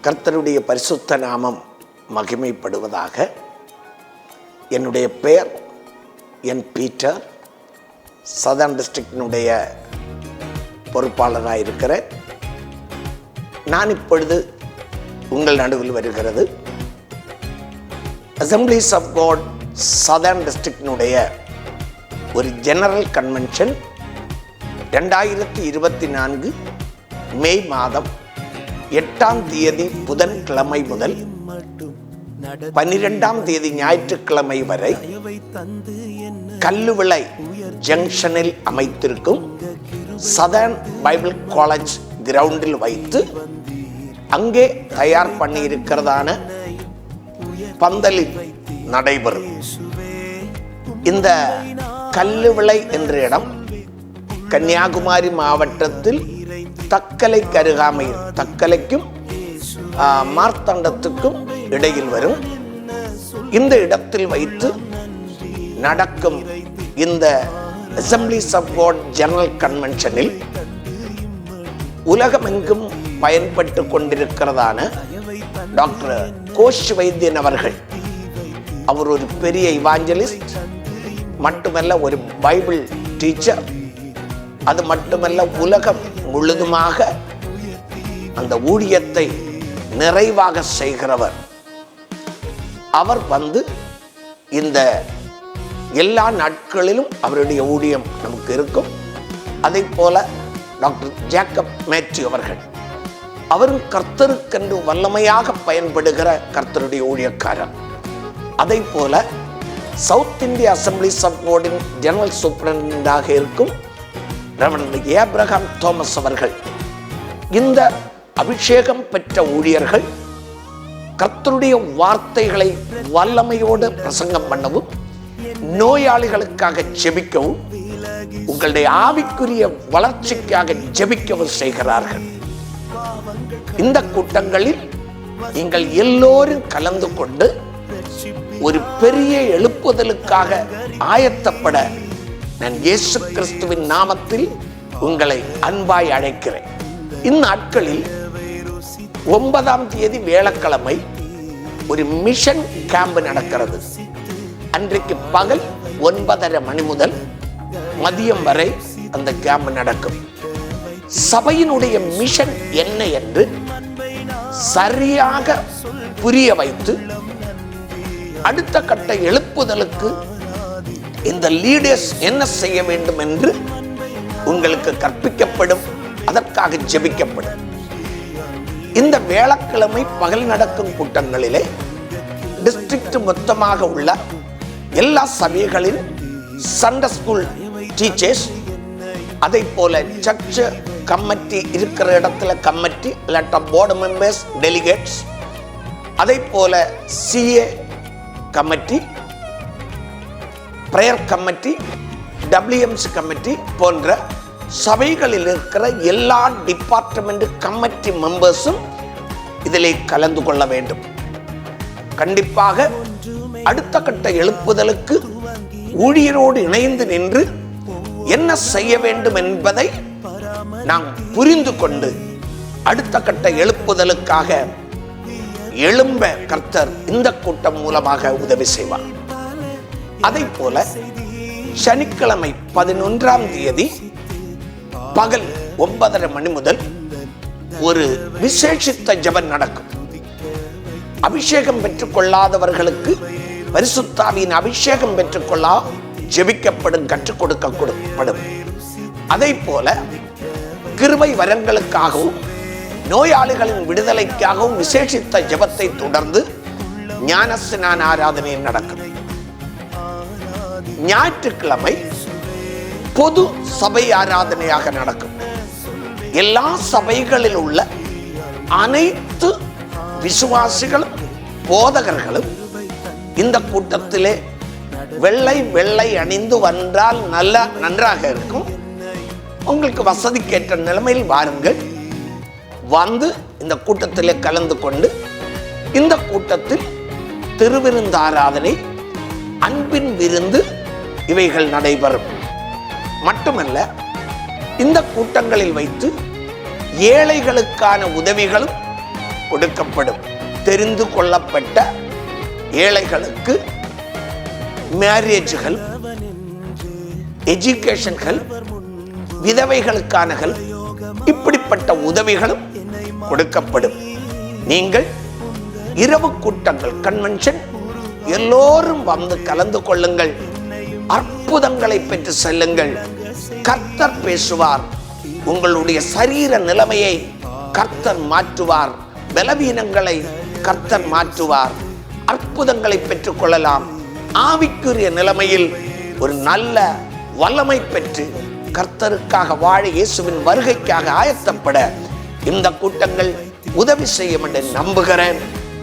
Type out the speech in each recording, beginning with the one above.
கர்த்தருடைய பரிசுத்த நாமம் மகிமைப்படுவதாக. என்னுடைய பெயர் என் பீட்டர். சதர்ன் டிஸ்ட்ரிக்டினுடைய பொறுப்பாளராக இருக்கிறேன். நான் இப்பொழுது உங்கள் நடுவில் வருகிறது அசம்பிளிஸ் ஆஃப் காட் சதர்ன் டிஸ்ட்ரிக்டினுடைய ஒரு ஜெனரல் கன்வென்ஷன் 2024 மே மாதம் 8ஆம் தேதி புதன்கிழமை முதல் 12ஆம் தேதி ஞாயிற்றுக்கிழமை வரை கல்லுவிளை ஜங்ஷனில் அமைத்திருக்கும் சதர்ன் பைபிள் காலேஜ் கிரவுண்டில் வைத்து அங்கே தயார் பண்ணி இருக்கிறதான பந்தலில் நடைபெறும். இந்த கல்லுவிளை என்ற இடம் கன்னியாகுமரி மாவட்டத்தில் தக்கலைக்கு அருகாமையில், தக்கலைக்கும் மார்த்தாண்டத்துக்கும் இடையில் வரும் இந்த இடத்தில் வைத்து நடக்கும் இந்த அசம்பிளிஸ் ஆஃப் காட் ஜெனரல் கன்வென்ஷனில் உலகமெங்கும் பயன்பட்டு கொண்டிருக்கிறதான டாக்டர் கோஷ் வைத்தியன் அவர்கள், அவர் ஒரு பெரிய இவாஞ்சலிஸ்ட் மட்டுமல்ல, ஒரு பைபிள் டீச்சர். அது மட்டுமல்ல, உலகம் முழுதுமாக அந்த ஊழியத்தை நிறைவாக செய்கிறவர். அவர் வந்து இந்த எல்லா நாட்களிலும் அவருடைய ஊழியம் நமக்கு இருக்கும். அதை போல டாக்டர் ஜேக்கப் மேத்யூ அவர்கள், அவரும் கர்த்தருக்கென்று வல்லமையாக பயன்படுகிற கர்த்தருடைய ஊழியக்காரர். அதை போல சவுத் இந்தியா அசம்பிளிஸ் ஆஃப் காடின் ஜெனரல் சூப்பரண்டாக இருக்கும் ரெவரண்ட் ஏப்ரஹாம் தோமஸ் அவர்கள், இந்த அபிஷேகம் பெற்ற ஊழியர்கள் கர்த்தருடைய வார்த்தைகளை வல்லமையோடு பிரசங்கம் பண்ணவும், நோயாளிகளுக்காக ஜெபிக்கவும், உங்களுடைய ஆவிக்குரிய வளர்ச்சிக்காக ஜெபிக்கவும் செய்கிறார்கள். இந்த கூட்டங்களில் நீங்கள் எல்லோரும் கலந்து கொண்டு ஒரு பெரிய எழுப்புதலுக்காக ஆயத்தப்பட நான் இயேசு கிறிஸ்துவின் நாமத்தில் உங்களை அன்பாய் அழைக்கிறேன். இந்நாட்களில் 9ஆம் தேதி வேளக்கிழமை ஒரு மிஷன் கேம்ப் நடக்கிறது. அன்றைக்கு பகல் 9:30 மணி முதல் மதியம் வரை அந்த கேம்ப் நடக்கும். சபையினுடைய மிஷன் என்ன என்று சரியாக புரிய வைத்து அடுத்த கட்ட எழுப்புதலுக்கு இந்த லீடர்ஸ் என்ன செய்ய வேண்டும் என்று உங்களுக்கு கற்பிக்கப்படும், அதற்காக ஜெபிக்கப்படும். இந்த வேளக்கிழமை பகல் நடக்கும் கூட்டங்களிலே டிஸ்ட்ரிக்ட் மொத்தமாக உள்ள எல்லா சபைகளில் சண்டே ஸ்கூல் டீச்சர்ஸ், அதை போல சர்ச் கமிட்டி இருக்கிற இடத்துல கமிட்டி இல்லாட்ட போர்டு மெம்பர்ஸ், டெலிகேட்ஸ், அதை போல CA committee, prayer committee, WMC committee போன்ற சபைகளில் இருக்கிற எல்லா டிபார்ட்மெண்ட் கமிட்டி மெம்பர்ஸும் இதிலே கலந்து கொள்ள வேண்டும். கண்டிப்பாக அடுத்த கட்ட எழுப்புதலுக்கு ஊழியரோடு இணைந்து நின்று என்ன செய்ய வேண்டும் என்பதை நாம் புரிந்து கொண்டு அடுத்த கட்ட எழுப்புதலுக்காக எழும்ப கர்த்தர் இந்த கூட்டம் மூலமாக உதவி செய்வார். அதை போல சனிக்கிழமை 11ஆம் தேதி பகல் 9:30 மணி முதல் ஒரு விசேஷித்த ஜெபம் நடக்கும். அபிஷேகம் பெற்றுக் கொள்ளாதவர்களுக்கு பரிசுத்தாவியின் அபிஷேகம் பெற்றுக்கொள்ள ஜெபிக்கப்படும், கற்றுக் கொடுக்கப்படும். அதை போல கிருபை வரங்களுக்காகவும் நோயாளிகளின் விடுதலைக்காகவும் விசேஷித்த ஜெபத்தை தொடர்ந்து ஞானஸ்நான ஆராதனை நடக்கும். ஞாயிற்றுக்கிழமை பொது சபை ஆராதனையாக நடக்கும். எல்லா சபைகளில் உள்ள அனைத்து விசுவாசிகளும் போதகர்களும் இந்த கூட்டத்திலே வெள்ளை அணிந்து வந்தால் நன்றாக இருக்கும். உங்களுக்கு வசதிக்கேற்ற நிலைமையில் வாருங்கள். வந்து இந்த கூட்டத்திலே கலந்து கொண்டு இந்த கூட்டத்தில் திருவிருந்து ஆராதனை, அன்பின் விருந்து இவைகள் நடைபெறும். மட்டுமல்ல, இந்த கூட்டங்களில் வைத்து ஏழைகளுக்கான உதவிகளும் கொடுக்கப்படும். தெரிந்து கொள்ளப்பட்ட ஏழைகளுக்கு மேரேஜ்கள், எஜுகேஷன்கள், விதவைகளுக்கான இப்படிப்பட்ட உதவிகளும் கொடுக்கப்படும். நீங்கள் இரவு கூட்டங்கள், கன்வென்ஷன் எல்லோரும் வந்து கலந்து கொள்ளுங்கள். அற்புதங்களை பெற்று செல்லுங்கள். கர்த்தர் பேசுவார். உங்களுடைய சரீர நிலைமையை கர்த்தர் மாற்றுவார். பலவீனங்களை கர்த்தர் மாற்றுவார். அற்புதங்களை பெற்றுக் கொள்ளலாம். ஆவிக்குரிய நிலைமையில் ஒரு நல்ல வல்லமை பெற்று கர்த்தருக்காக வாழ, இயேசுவின் வருகைக்காக ஆயத்தப்பட இந்த கூட்டங்கள் உதவி செய்யும் என்று நம்புகிறேன்.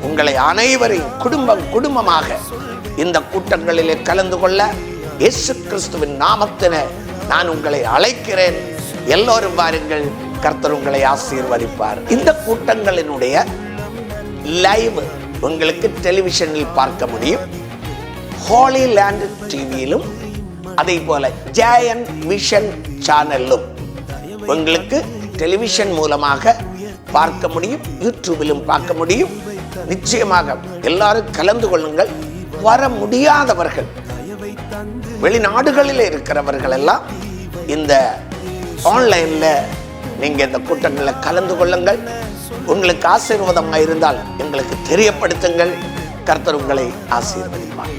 உங்களை அனைவரையும் குடும்பமாக இந்த கூட்டங்களிலே கலந்து கொள்ள இயேசு கிறிஸ்துவின் நாமத்திலே நான் உங்களை அழைக்கிறேன். எல்லோரும் வாருங்கள். கர்த்தர் உங்களை ஆசீர்வதிப்பார். இந்த கூட்டங்களினுடைய லைவ் உங்களுக்கு டெலிவிஷனில் பார்க்க முடியும். ஹோலி லேண்ட் டிவியிலும், அதே போல ஜெயன் விஷன் சேனலும் உங்களுக்கு டெலிவிஷன் மூலமாக பார்க்க முடியும். யூடியூபிலும் பார்க்க முடியும். நிச்சயமாக எல்லாரும் கலந்து கொள்ளுங்கள். வர முடியாதவர்கள், வெளிநாடுகளில் இருக்கிறவர்கள் எல்லாம் இந்த ஆன்லைன்ல நீங்க இந்த கூட்டங்களில் கலந்து கொள்ளுங்கள். உங்களுக்கு ஆசீர்வாதமாக இருந்தால் எங்களுக்கு தெரியப்படுத்துங்கள். கர்த்தர் உங்களை ஆசீர்வதிப்பார்.